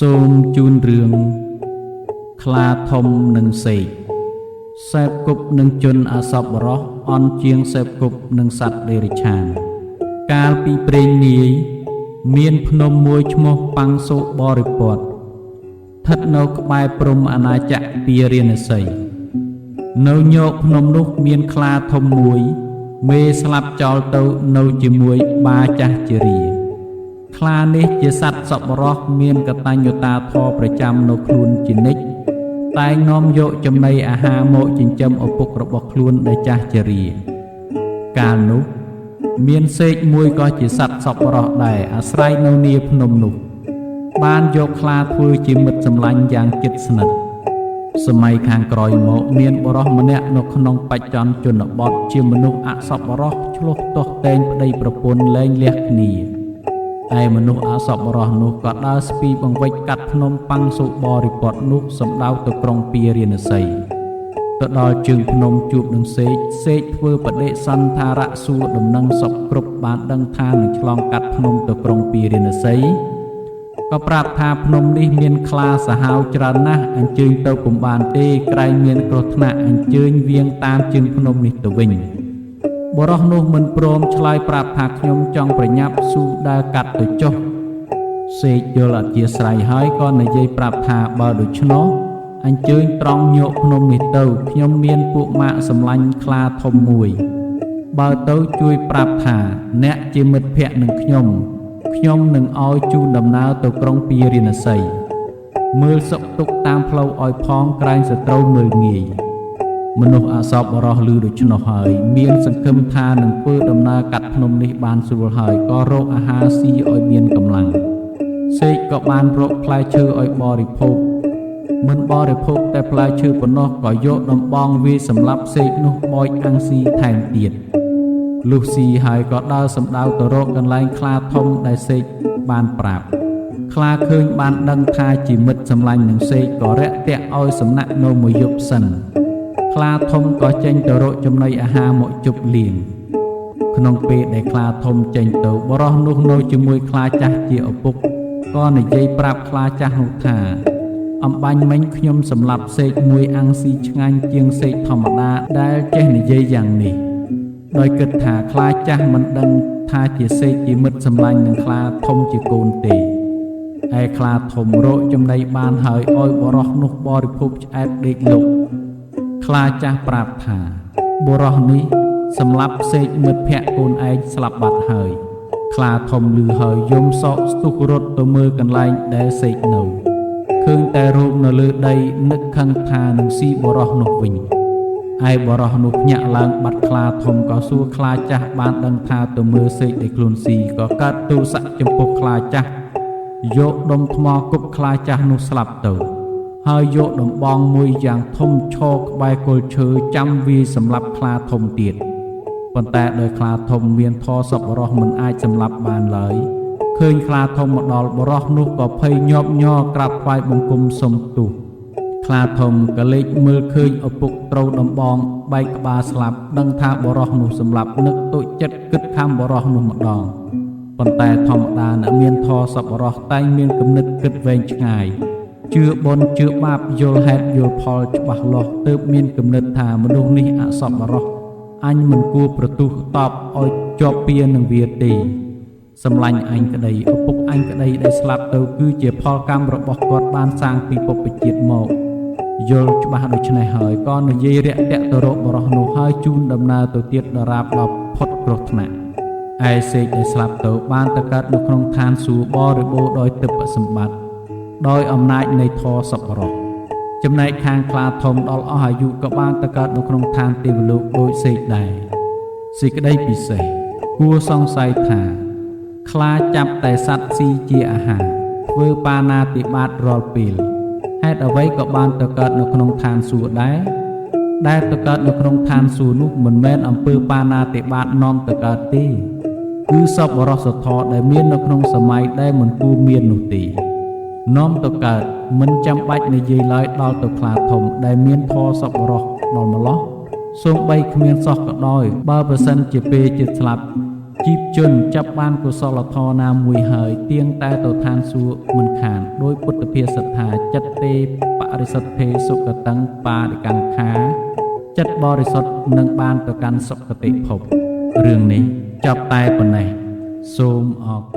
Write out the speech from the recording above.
សូមជូនរឿងខ្លាធំនិងសេកសេពគប់នឹងជនអសប្បុរសអន់ជាងសេពគប់នឹងសត្វដេរិឆានកាលពីព្រេងនាយមានភ្នំមួយឈ្មោះប៉ាំងសុបរិពតស្ថិតនៅក្បែរព្រំអាណាចក្រពារាណសីនៅញោកភ្នំនោះមានខ្លាធំមួយមេស្លាប់ចោលទៅនៅជាមួយបាចាស់ជារាខ្លានេះជាសត្វសប្បុរសមានកតញ្ញូតាធម៌ប្រចាំនៅខ្លួនជានិច្ចតែងនាំយកចំណីអាហារមកចិញ្ចឹមឪពុករបស់ខ្លួនដែលចាស់ជារាកាលនោះមានសេកមួយក៏ជាសត្វសប្បុរសដែរអាស្រ័យនៅនាភ្នំនោះបានយកខ្លាធ្វើជាមិត្តសម្លាញ់យ៉ាងជិតស្និទ្ធសម័យខាងក្រោយមកមានបុរសម្នាក់នៅក្នុងបច្ចុប្បន្នជនបទជាមនុស្សអសប្បុរសឆ្លោះទាស់តែងប្តីប្រពន្ធលែងលះគ្នាឯមនុស្សអសប្បុរសនោះក៏ដើរស្ពីបង្វិចកាត់ភ្នំប៉ាំងសុបរិពតនោះសម្ដៅទៅក្រុងពារាណសីទៅដល់ជើងភ្នំជួបនឹងសេកធ្វើបដិសន្ធារៈសួរដំណឹងសពគ្រប់បានដឹងថានឹងឆ្លងកាត់ភ្នំទៅក្រុងពារាណសីក៏ប្រាប់ថាភ្នំនេះមានខ្លាសាហាវច្រើនណាស់អញ្ជើញទៅពុំបានទេក្រែងមានគ្រោះថ្នាក់អញ្ជើញវៀងតាមជើងភ្នំនេះទៅវិញបុរសនោះមិនព្រមឆ្លើយប្រាប់ថាខ្ញុំចង់ប្រញាប់ស៊ូដើរកាត់ទៅចុះសេកយល់អធិស្ឋានហើយក៏និយាយប្រាប់ថាបើដូច្នោះអញ្ជើញត្រង់ញោកភ្នំនេះទៅខ្ញុំមានពួកម៉ាក់សម្លាញ់ខ្លាធំមួយបើទៅជួយប្រាប់ថាអ្នកជាមិត្តភក្តិនឹងខ្ញុំនឹងឲ្យជូនដំណើរទៅក្រុងពារាណសីមើលសុខទុក្ខតាមផ្លូវឲ្យផងក្រែងសត្រូវមើលងាយមនុស្សអសប្បុរសឮដូច្នោះហើយមានសង្ឃឹមថានឹងធ្វើដំណើរកាត់ភ្នំនេះបានស្រួលហើយក៏រកអាហារស៊ីឲ្យមានកម្លាំងសេកក៏បានរកផ្លែឈើឲ្យបរិភោគមិនបរិភោគតែផ្លែឈើប៉ុណ្ណោះក៏យកដំបងវាសម្លាប់សេកនោះបោចអាំងស៊ីថែមទៀតលុះស៊ីហើយក៏ដើរសម្ដៅទៅរកកន្លែងខ្លាធំដែលសេកបានប្រាប់ខ្លាឃើញបានដឹងថាជាមិត្តសម្លាញ់នឹងសេកក៏រាក់ទាក់ឲ្យសំណាក់នៅមួយយប់សិនខ្លាធំក៏ចេញទៅរកចំណីអាហារមកជប់លៀងក្នុងពេលដែលខ្លាធំចេញទៅបរោះនោះនៅជាមួយខ្លាចាស់ជាឪពុកក៏និយាយប្រាប់ខ្លាចាស់នោះថាអំបាញ់មិញខ្ញុំសម្លាប់សេកមួយអាំងស៊ីឆ្ងាញ់ជាងសេកធម្មតាដែលចេះនិយាយយ៉ាងនេះដោយគិតថាខ្លាចាស់មិនដឹងថាជាសេកជាមិត្តសម្លាញ់នឹងខ្លាធំជាកូនទេឯខ្លាធំរកចំណីបានហើយឲ្យបរោះនោះបរិភោគឆ្អែតដេកលុកខ្លាចាស់ប្រាប់ថាបុរសនេះសម្លាប់សេកមិត្តភក្តិកូនឯងស្លាប់បាត់ហើយខ្លាធំឮហើយយំសោកស្ទុះរត់ទៅមើលកន្លែងដែលសេកនៅឃើញតែរូបនៅលើដីនឹកខឹងថានឹងស៊ីបុរសនោះវិញឯបុរសនោះភ្ញាក់ឡើងបាត់ខ្លាធំក៏សួរខ្លាចាស់បានដឹងថាទៅមើលសេកដែលខ្លួនស៊ីក៏កើតទូស័កចំពោះខ្លាចាស់យកដុំថ្មគប់ខ្លាចាស់នោះស្លាប់ទៅហើយយកដំបងមួយយ៉ាងធំឈរក្បែរគល់ឈើចាំវាសម្លាប់ខ្លាធំទៀតប៉ុន្តែដោយខ្លាធំមានធម៌សប្បុរសមិនអាចសម្លាប់បានឡើយឃើញខ្លាធំមកដល់បុរសនោះក៏ភ័យញាប់ញ័រក្រាបថ្វាយបង្គំសុំទោសខ្លាធំក៏លេចមើលឃើញឪពុកត្រូវដំបងបែកក្បាលស្លាប់ដឹងថាបុរសនោះសម្លាប់នឹកទុចិត្តគិតខំបុរសនោះម្ដងប៉ុន្តែធម្មតាអ្នកមានធម៌សប្បុរសតែងមានគំនិតគិតវែងឆ្ងាយជឿបុណ្យជឿបាបយល់ហេតុយល់ផលច្បាស់លាស់ទើបមានគំនិតថាមនុស្សនេះអសប្បុរសអញមិនគួរប្រទុះតបឲ្យជាប់ពៀនឹងវាទេសម្លាញ់អញក្តីឪពុកអញក្តីដែលស្លាប់ទៅគឺជាផលកម្មរបស់គាត់បានសាងពីពុព្វជាតិមកយល់ច្បាស់ដូច្នេះហើយក៏និយាយរាក់ទាក់ទៅរកបុរសនោះហើយជូនដំណើរទៅទៀតដរាបដល់ផុតគ្រោះថ្នាក់ឯសេកដែលស្លាប់ទៅបានទៅកើតនៅក្នុងឋានសួគ៌បរិបូរណ៍ដោយទិព្វសម្បត្តិដោយអំណាចនៃធម៌សប្បុរសចំណែកខាងខ្លាធំដល់អស់អាយុក៏បានទៅកើតនៅក្នុងឋានទេវលោកដូចសេកដែរសេចក្តីពិសេសគួរសង្ស័យថាខ្លាចាប់តែសត្វស៊ីជាអាហារធ្វើបាណាតិបាតរាល់ពេលហេតុអ្វីក៏បានទៅកើតនៅក្នុងឋានសួគ៌ដែលទៅកើតនៅក្នុងឋានសួគ៌នោះមិនមែនអំពើបាណាតិបាតនាំទៅកើតទេគឺសប្បុរសធម៌ដែលមាននៅក្នុងសម័យដែលមិនគួរមាននោះទេនាំទៅកើតមិនចាំបាច់និយាយឡើយដល់ទៅខ្លាធំដែលមានធម៌សប្បុរសដល់ម្លោះសូម្បីគ្មានសោះក៏ដោយបើប្រសិនជាពេលជិតស្លាប់ ជីបជនចាប់បានកុសលធម៌ណាមួយហើយទៀងតែទៅឋានសួគ៌មិនខានដោយពុទ្ធភាសិតថាចិត្តទេបរិសុទ្ធភេសុគតੰបារិកੰខាចិត្តបរិសុទ្ធនឹងបានទៅកាន់សុគតិភពរឿងនេះចប់តែប៉ុណ្ណេះសូមអរគុណ